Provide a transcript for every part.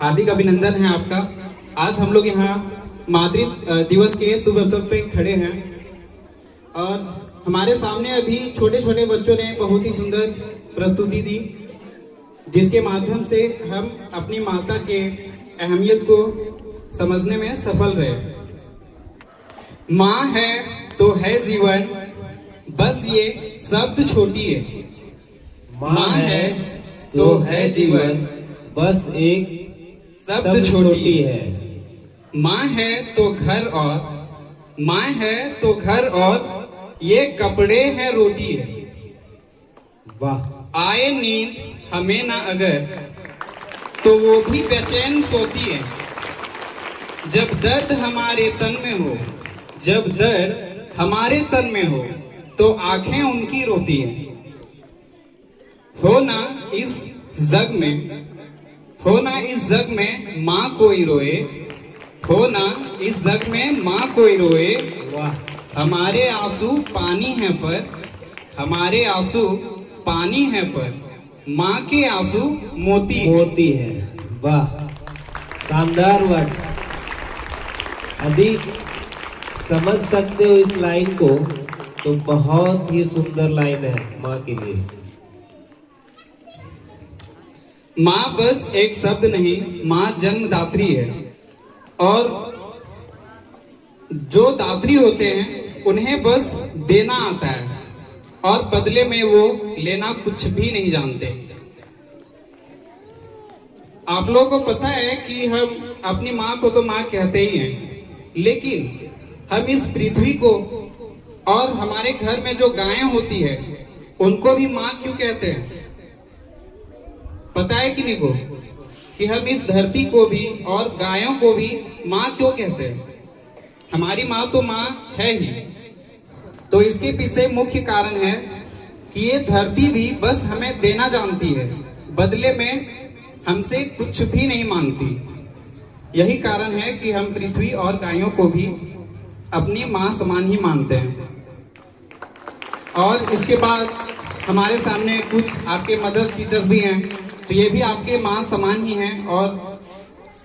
हार्दिक अभिनंदन है आपका। आज हम लोग यहाँ मातृ दिवस के शुभ अवसर पे खड़े हैं और हमारे सामने अभी छोटे छोटे बच्चों ने बहुत ही सुंदर प्रस्तुति दी, जिसके माध्यम से हम अपनी माता के अहमियत को समझने में सफल रहे। माँ है तो है जीवन, बस ये शब्द छोटी है। माँ है तो है जीवन, बस एक शब्द छोटी है। माँ है तो घर और माँ है तो घर और ये कपड़े हैं रोटी है। वाह। आए नींद हमें ना अगर तो वो भी बेचैन सोती है। जब दर्द हमारे तन में हो, जब दर्द हमारे तन में हो तो आंखें उनकी रोती है। हो ना इस जग में, हो ना इस जग में माँ कोई रोए, हो ना इस जग में माँ कोई रोए। वाह। हमारे आंसू पानी है पर, हमारे आंसू पानी है पर माँ के आंसू मोती है। वाह, शानदार वर्ड। अभी समझ सकते हो इस लाइन को, तो बहुत ही सुंदर लाइन है माँ के लिए। माँ बस एक शब्द नहीं, माँ जन्मदात्री है और जो दात्री होते हैं उन्हें बस देना आता है और बदले में वो लेना कुछ भी नहीं जानते। आप लोगों को पता है कि हम अपनी माँ को तो माँ कहते ही हैं, लेकिन हम इस पृथ्वी को और हमारे घर में जो गायें होती है उनको भी माँ क्यों कहते हैं? पता है कि नहीं को कि हम इस धरती को भी और गायों को भी माँ क्यों कहते हैं? हमारी माँ तो माँ है ही। तो इसके पीछे मुख्य कारण है कि ये धरती भी बस हमें देना जानती है, बदले में हमसे कुछ भी नहीं मांगती। यही कारण है कि हम पृथ्वी और गायों को भी अपनी माँ समान ही मानते हैं। और इसके बाद हमारे सामने कुछ आपके मदर्स टीचर्स भी हैं, तो ये भी आपके माँ समान ही हैं और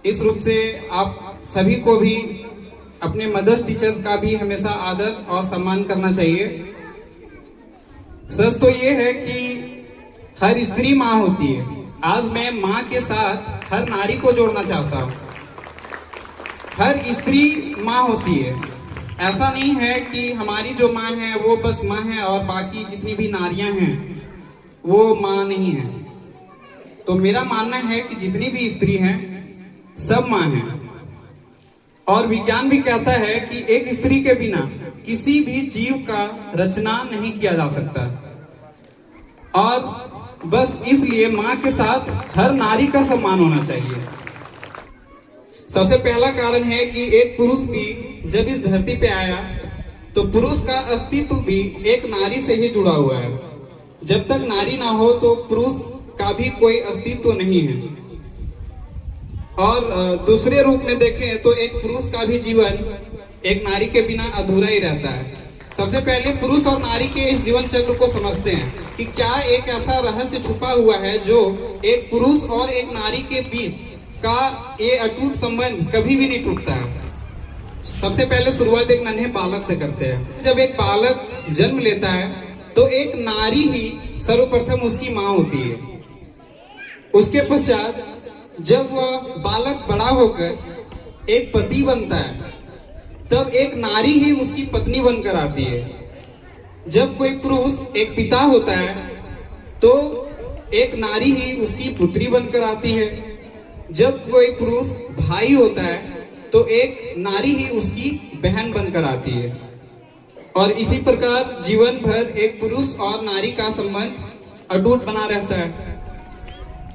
इस रूप से आप सभी को भी अपने मदर्स टीचर्स का भी हमेशा आदर और सम्मान करना चाहिए। सच तो ये है कि हर स्त्री माँ होती है। आज मैं माँ के साथ हर नारी को जोड़ना चाहता हूँ। हर स्त्री माँ होती है। ऐसा नहीं है कि हमारी जो माँ है वो बस माँ है और बाकी जितनी भी नारियां हैं वो माँ नहीं है। तो मेरा मानना है कि जितनी भी स्त्री हैं सब माँ हैं। और विज्ञान भी कहता है कि एक स्त्री के बिना किसी भी जीव का रचना नहीं किया जा सकता। और बस इसलिए माँ के साथ हर नारी का सम्मान होना चाहिए। सबसे पहला कारण है कि एक पुरुष भी जब इस धरती पे आया तो पुरुष का अस्तित्व भी एक नारी से ही जुड़ा हुआ है। जब तक नारी ना हो तो पुरुष का भी कोई अस्तित्व नहीं है। और दूसरे रूप में देखें तो एक पुरुष का भी जीवन एक नारी के बिना अधूरा ही रहता है। सबसे पहले पुरुष और नारी के इस जीवन चक्र को समझते हैं कि क्या एक ऐसा रहस्य छुपा हुआ है जो एक पुरुष और एक नारी के बीच का ये अटूट संबंध कभी भी नहीं टूटता है। सबसे पहले शुरुआत एक नन्हे बालक से करते हैं। जब एक बालक जन्म लेता है तो एक नारी ही सर्वप्रथम उसकी माँ होती है। उसके पश्चात जब वह बालक बड़ा होकर एक पति बनता है तब एक नारी ही उसकी पत्नी बनकर आती है। जब कोई पुरुष एक पिता होता है तो एक नारी ही उसकी पुत्री बनकर आती है। जब कोई पुरुष भाई होता है तो एक नारी ही उसकी बहन बनकर आती है। और इसी प्रकार जीवन भर एक पुरुष और नारी का संबंध अटूट बना रहता है।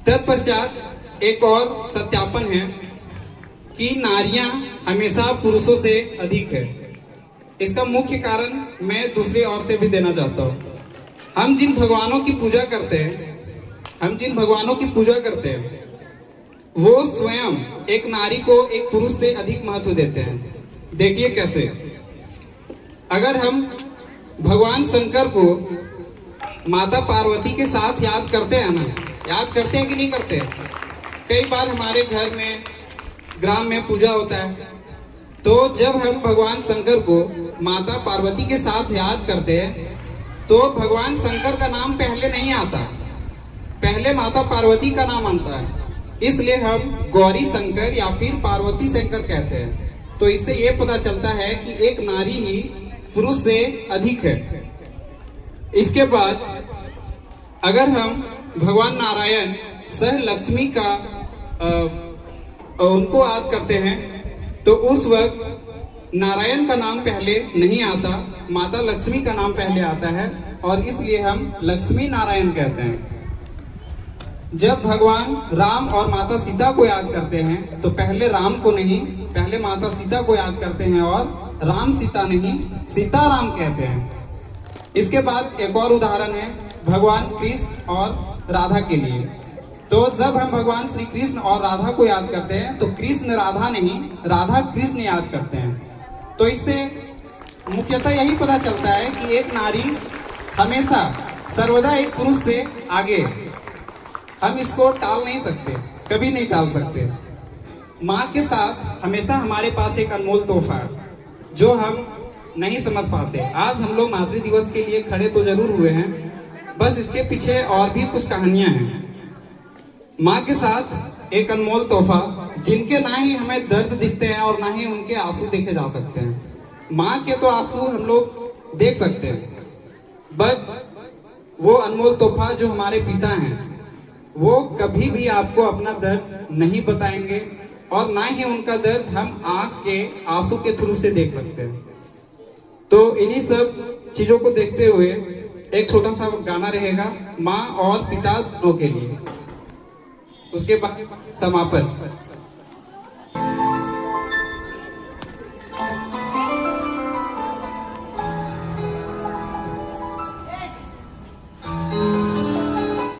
तत्पश्चात एक और सत्यापन है कि नारियां हमेशा पुरुषों से अधिक है। इसका मुख्य कारण मैं दूसरे ओर से भी देना चाहता हूँ। हम जिन भगवानों की पूजा करते हैं वो स्वयं एक नारी को एक पुरुष से अधिक महत्व देते हैं। देखिए कैसे। अगर हम भगवान शंकर को माता पार्वती के साथ याद करते हैं ना, याद करते हैं कि नहीं करते? कई बार हमारे घर में ग्राम में पूजा होता है, तो जब हम भगवान शंकर को माता पार्वती के साथ याद करते हैं तो भगवान शंकर का नाम पहले नहीं आता, पहले माता पार्वती का नाम आता है। इसलिए हम गौरी शंकर या फिर पार्वती शंकर कहते हैं। तो इससे ये पता चलता है कि एक नारी ही पुरुष से अधिक है। इसके बाद अगर हम भगवान नारायण सह लक्ष्मी का उनको याद करते हैं तो उस वक्त नारायण का नाम पहले नहीं आता, माता लक्ष्मी का नाम पहले आता है और इसलिए हम लक्ष्मी नारायण कहते हैं। जब भगवान राम और माता सीता को याद करते हैं तो पहले राम को नहीं, पहले माता सीता को याद करते हैं और राम सीता नहीं, सीता राम कहते हैं। इसके बाद एक और उदाहरण है भगवान कृष्ण और राधा के लिए। तो जब हम भगवान श्री कृष्ण और राधा को याद करते हैं तो कृष्ण राधा नहीं, राधा कृष्ण याद करते हैं। तो इससे मुख्यतः यही पता चलता है कि एक नारी हमेशा सर्वदा एक पुरुष से आगे है। हम इसको टाल नहीं सकते, कभी नहीं टाल सकते। माँ के साथ हमेशा हमारे पास एक अनमोल तोहफा है जो हम नहीं समझ पाते। आज हम लोग मातृ दिवस के लिए खड़े तो जरूर हुए हैं, बस इसके पीछे और भी कुछ कहानियां हैं। माँ के साथ एक अनमोल तोहफा जिनके ना ही हमें दर्द दिखते हैं और ना ही उनके आंसू देखे जा सकते हैं। माँ के तो आंसू हम लोग देख सकते हैं, बट वो अनमोल तोहफा जो हमारे पिता हैं वो कभी भी आपको अपना दर्द नहीं बताएंगे और ना ही उनका दर्द हम आंख के आंसू के थ्रू से देख सकते हैं। तो इन्हीं सब चीजों को देखते हुए एक छोटा सा गाना रहेगा माँ और पिता दोनों के लिए, उसके बाद समापन।